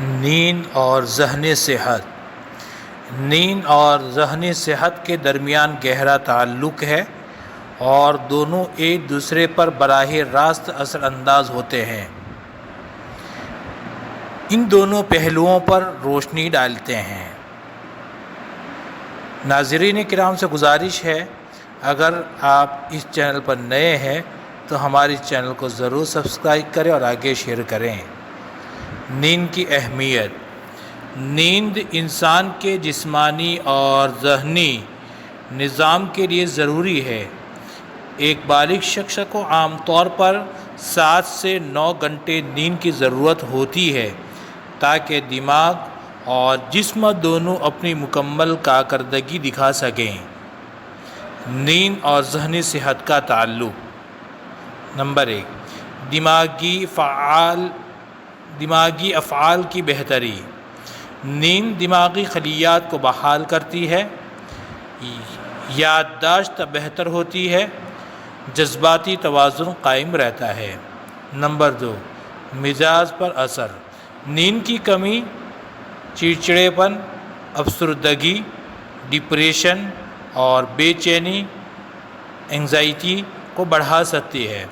نیند اور ذہنی صحت۔ نیند اور ذہنی صحت کے درمیان گہرا تعلق ہے اور دونوں ایک دوسرے پر براہ راست اثر انداز ہوتے ہیں۔ ان دونوں پہلوؤں پر روشنی ڈالتے ہیں۔ ناظرین کرام سے گزارش ہے، اگر آپ اس چینل پر نئے ہیں تو ہمارے چینل کو ضرور سبسکرائب کریں اور آگے شیئر کریں۔ نیند کی اہمیت۔ نیند انسان کے جسمانی اور ذہنی نظام کے لیے ضروری ہے۔ ایک بالغ شخص کو عام طور پر 7 سے 9 گھنٹے نیند کی ضرورت ہوتی ہے تاکہ دماغ اور جسم دونوں اپنی مکمل کارکردگی دکھا سکیں۔ نیند اور ذہنی صحت کا تعلق۔ نمبر 1، دماغی افعال کی بہتری۔ نیند دماغی خلیات کو بحال کرتی ہے، یادداشت بہتر ہوتی ہے، جذباتی توازن قائم رہتا ہے۔ نمبر 2، مزاج پر اثر۔ نیند کی کمی چڑچڑےپن، افسردگی، ڈپریشن اور بے چینی انگزائٹی کو بڑھا سکتی ہے۔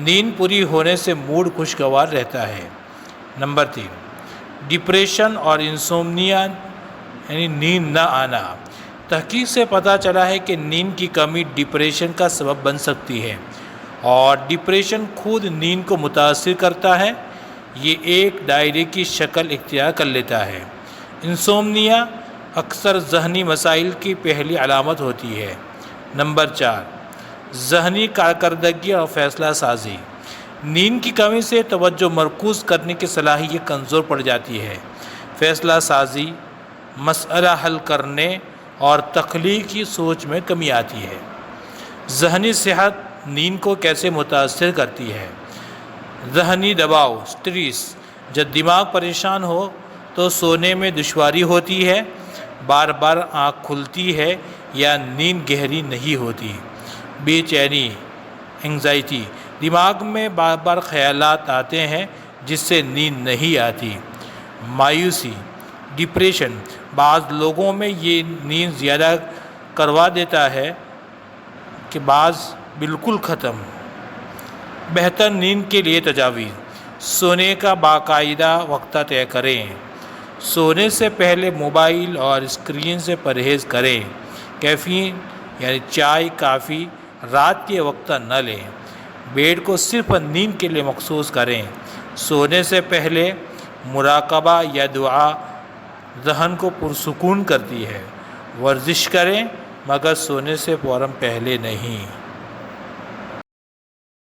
نیند پوری ہونے سے موڈ خوشگوار رہتا ہے۔ نمبر 3، ڈپریشن اور انسومنیا یعنی نیند نہ آنا۔ تحقیق سے پتہ چلا ہے کہ نیند کی کمی ڈپریشن کا سبب بن سکتی ہے اور ڈپریشن خود نیند کو متاثر کرتا ہے۔ یہ ایک دائرے کی شکل اختیار کر لیتا ہے۔ انسومنیا اکثر ذہنی مسائل کی پہلی علامت ہوتی ہے۔ نمبر 4، ذہنی کارکردگی اور فیصلہ سازی۔ نیند کی کمی سے توجہ مرکوز کرنے کی صلاحیت کمزور پڑ جاتی ہے۔ فیصلہ سازی، مسئلہ حل کرنے اور تخلیقی سوچ میں کمی آتی ہے۔ ذہنی صحت نیند کو کیسے متاثر کرتی ہے؟ ذہنی دباؤ، سٹریس۔ جب دماغ پریشان ہو تو سونے میں دشواری ہوتی ہے، بار بار آنکھ کھلتی ہے یا نیند گہری نہیں ہوتی۔ بے چینی، انگزائٹی۔ دماغ میں بار بار خیالات آتے ہیں جس سے نیند نہیں آتی۔ مایوسی، ڈپریشن۔ بعض لوگوں میں یہ نیند زیادہ کروا دیتا ہے کہ بعض بالکل ختم۔ بہتر نیند کے لیے تجاویز۔ سونے کا باقاعدہ وقت طے کریں۔ سونے سے پہلے موبائل اور اسکرین سے پرہیز کریں۔ کیفین یعنی چائے، کافی رات کے وقت نہ لیں۔ بیڈ کو صرف نیند کے لیے مخصوص کریں۔ سونے سے پہلے مراقبہ یا دعا ذہن کو پرسکون کرتی ہے۔ ورزش کریں مگر سونے سے فوراً پہلے نہیں۔